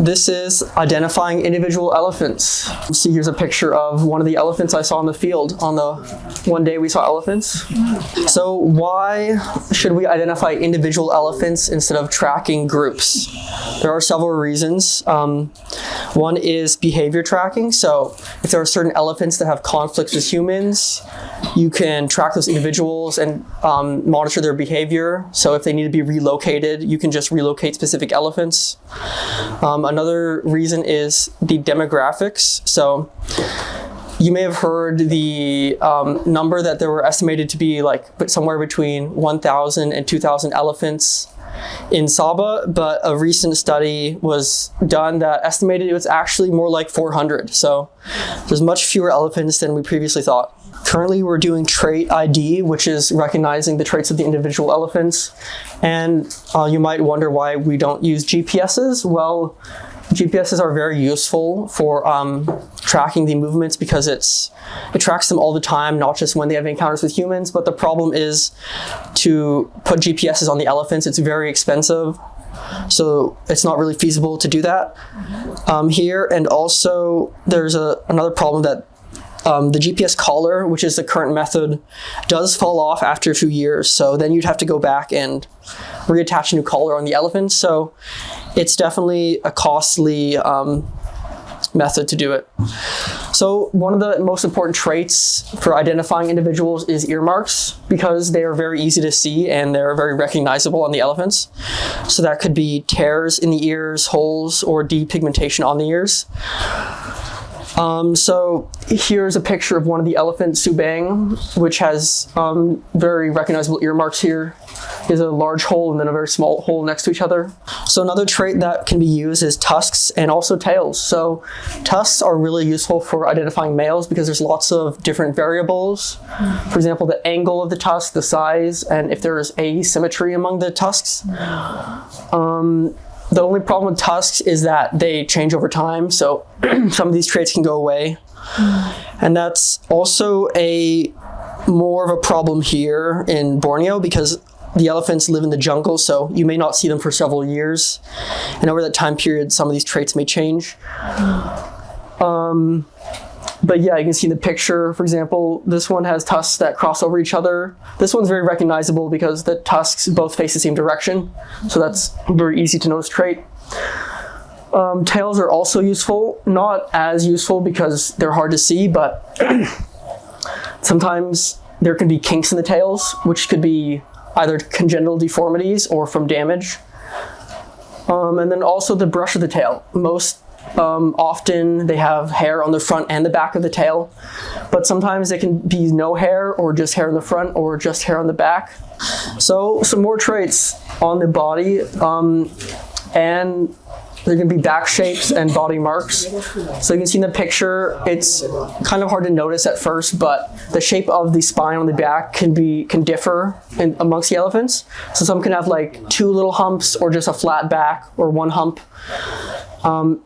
This is identifying individual elephants. See, here's a picture of one of the elephants I saw in the field on the one day we saw elephants. So why should we identify individual elephants instead of tracking groups? There are several reasons. One is behavior tracking. So if there are certain elephants that have conflicts with humans, you can track those individuals and monitor their behavior. So if they need to be relocated, you can just relocate specific elephants. Another reason is the demographics. So you may have heard the number that there were estimated to be like somewhere between 1,000 and 2,000 elephants in Sabah, but a recent study was done that estimated it was actually more like 400. So there's much fewer elephants than we previously thought. Currently, we're doing trait ID, which is recognizing the traits of the individual elephants. And you might wonder why we don't use GPSs. Well, GPSs are very useful for tracking the movements because it tracks them all the time, not just when they have encounters with humans. But the problem is to put GPSs on the elephants. It's very expensive. So it's not really feasible to do that here. And also, there's another problem that the GPS collar, which is the current method, does fall off after a few years. So then you'd have to go back and reattach a new collar on the elephant. So it's definitely a costly method to do it. So one of the most important traits for identifying individuals is earmarks, because they are very easy to see and they're very recognizable on the elephants. So that could be tears in the ears, holes, or depigmentation on the ears. So here's a picture of one of the elephant Subang, which has very recognizable earmarks here. There's a large hole and then a very small hole next to each other. So another trait that can be used is tusks and also tails. So tusks are really useful for identifying males because there's lots of different variables. For example, the angle of the tusk, the size, and if there's asymmetry among the tusks. The only problem with tusks is that they change over time, so some of these traits can go away. And that's also more of a problem here in Borneo because the elephants live in the jungle, so you may not see them for several years. And over that time period, some of these traits may change. But yeah, you can see in the picture, for example, this one has tusks that cross over each other. This one's very recognizable because the tusks both face the same direction. So that's a very easy to notice trait. Tails are also useful, not as useful because they're hard to see, but sometimes there can be kinks in the tails, which could be either congenital deformities or from damage. And then also the brush of the tail. Often they have hair on the front and the back of the tail, but sometimes it can be no hair or just hair in the front or just hair on the back. So some more traits on the body, and there can be back shapes and body marks. So you can see in the picture, it's kind of hard to notice at first, but the shape of the spine on the back can differ amongst the elephants. So some can have like two little humps or just a flat back or one hump.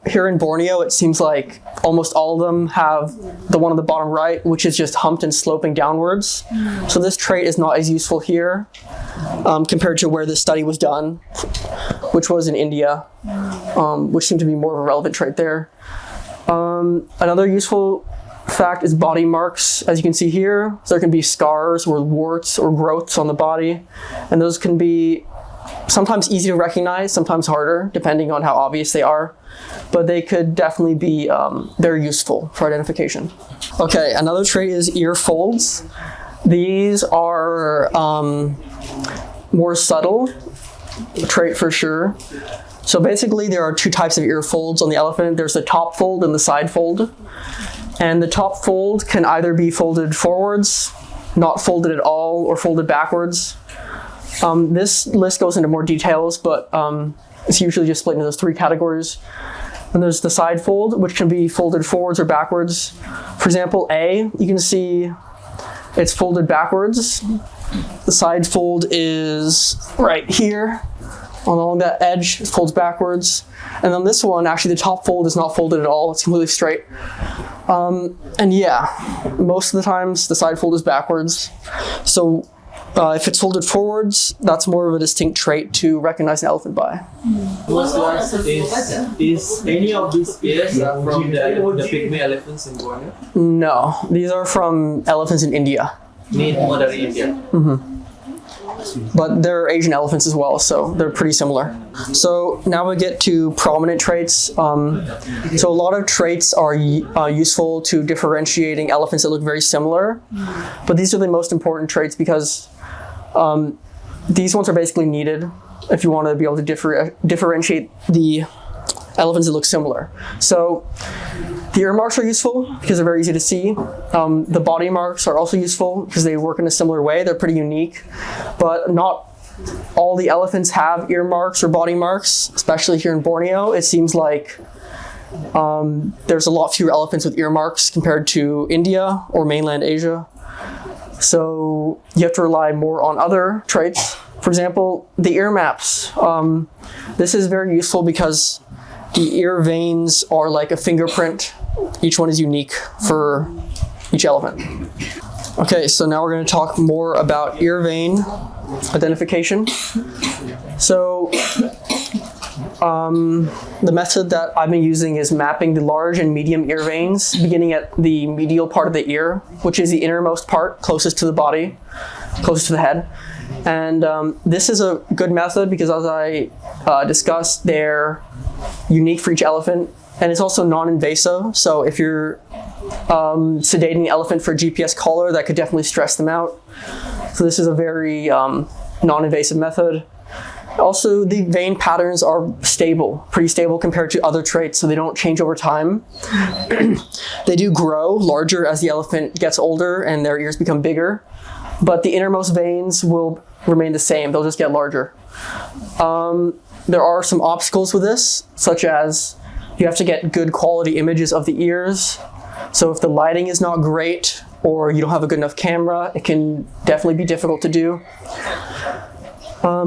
Here in Borneo, it seems like almost all of them have the one on the bottom right, which is just humped and sloping downwards. So this trait is not as useful here compared to where this study was done, which was in India, which seemed to be more of a relevant trait there. Another useful fact is body marks. As you can see here, so there can be scars or warts or growths on the body, and those can be sometimes easy to recognize, sometimes harder, depending on how obvious they are. But they could definitely be very useful for identification. Okay, another trait is ear folds. These are more subtle trait for sure. So basically there are two types of ear folds on the elephant. There's the top fold and the side fold. And the top fold can either be folded forwards, not folded at all, or folded backwards. This list goes into more details, but it's usually just split into those three categories. And there's the side fold, which can be folded forwards or backwards. For example, A, you can see it's folded backwards. The side fold is right here along that edge, it folds backwards. And on this one, actually the top fold is not folded at all, it's completely straight. And yeah, most of the times the side fold is backwards. So If it's folded forwards, that's more of a distinct trait to recognize an elephant by. Is any of these ears from the pygmy elephants in Borneo? No, these are from elephants in India. Dari India. But they're Asian elephants as well, so they're pretty similar. So now we get to prominent traits. So a lot of traits are useful to differentiating elephants that look very similar, but these are the most important traits because these ones are basically needed if you want to be able to differentiate the elephants that look similar. So the ear marks are useful because they're very easy to see. The body marks are also useful because they work in a similar way. They're pretty unique, but not all the elephants have ear marks or body marks, especially here in Borneo. It seems like there's a lot fewer elephants with ear marks compared to India or mainland Asia. So you have to rely more on other traits. For example, the ear maps. This is very useful because the ear veins are like a fingerprint. Each one is unique for each elephant. Okay, so now we're going to talk more about ear vein identification. So the method that I've been using is mapping the large and medium ear veins beginning at the medial part of the ear, which is the innermost part closest to the body, closest to the head. And this is a good method because, as I discussed, they're unique for each elephant, and it's also non-invasive. So if you're sedating the elephant for a GPS collar, that could definitely stress them out. So this is a very non-invasive method. Also, the vein patterns are stable, pretty stable compared to other traits, so they don't change over time. They do grow larger as the elephant gets older and their ears become bigger, but the innermost veins will remain the same. They'll just get larger. There are some obstacles with this, such as you have to get good quality images of the ears. So if the lighting is not great or you don't have a good enough camera, it can definitely be difficult to do.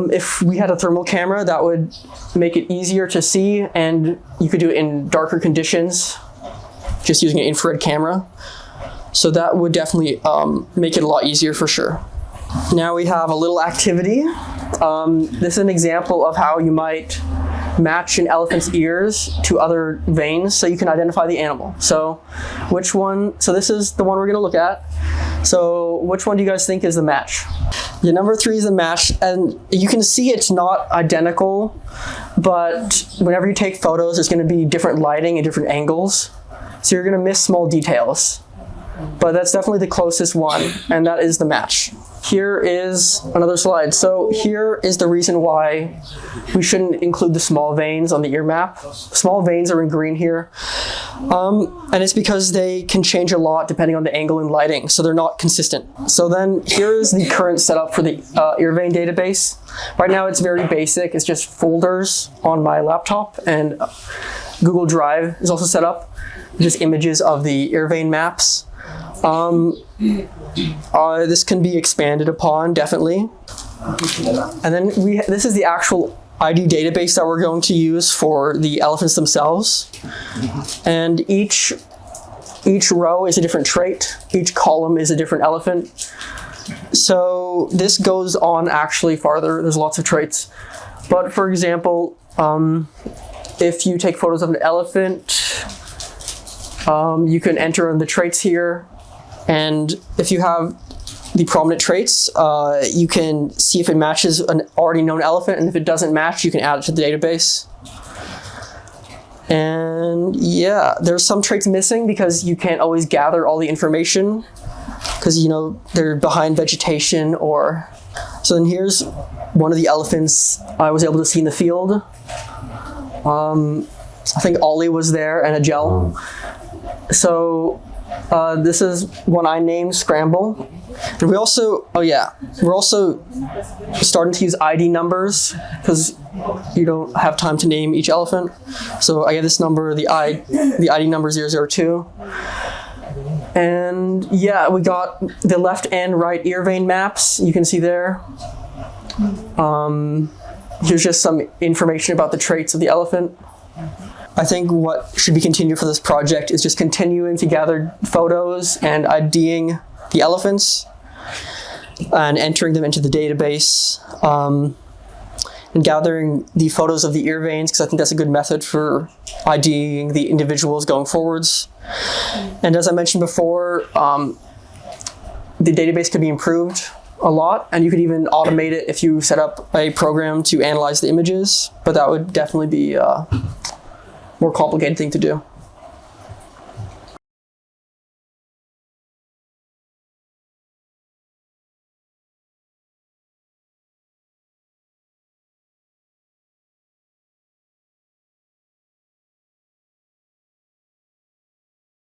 If we had a thermal camera, that would make it easier to see, and you could do it in darker conditions, just using an infrared camera. So that would definitely make it a lot easier for sure. Now we have a little activity. This is an example of how you might match an elephant's ears to other veins so you can identify the animal. So this is the one we're gonna look at. So which one do you guys think is the match? Yeah, number 3 is the match, and you can see it's not identical, but whenever you take photos, there's gonna be different lighting and different angles. So you're gonna miss small details. But that's definitely the closest one, and that is the match. Here is another slide. So here is the reason why we shouldn't include the small veins on the ear map. Small veins are in green here. And it's because they can change a lot depending on the angle and lighting, so they're not consistent. So then here is the current setup for the ear vein database. Right now it's very basic. It's just folders on my laptop, and Google Drive is also set up. Just images of the ear vein maps. This can be expanded upon, definitely. And then this is the actual ID database that we're going to use for the elephants themselves. And each row is a different trait. Each column is a different elephant. So this goes on actually farther. There's lots of traits. But for example, if you take photos of an elephant, you can enter in the traits here. And if you have the prominent traits, you can see if it matches an already known elephant, and if it doesn't match, you can add it to the database. And yeah, there's some traits missing because you can't always gather all the information because, you know, they're behind vegetation or... So then here's one of the elephants I was able to see in the field. I think Ollie was there and a gel. So this is one I named Scramble. And we're also starting to use ID numbers because you don't have time to name each elephant. So I get this number, the ID number 002. And yeah, we got the left and right ear vein maps. You can see there. Here's just some information about the traits of the elephant. I think what should be continued for this project is just continuing to gather photos and IDing the elephants. and entering them into the database, and gathering the photos of the ear veins, because I think that's a good method for IDing the individuals going forwards. And as I mentioned before, the database could be improved a lot, and you could even automate it if you set up a program to analyze the images, but that would definitely be a more complicated thing to do.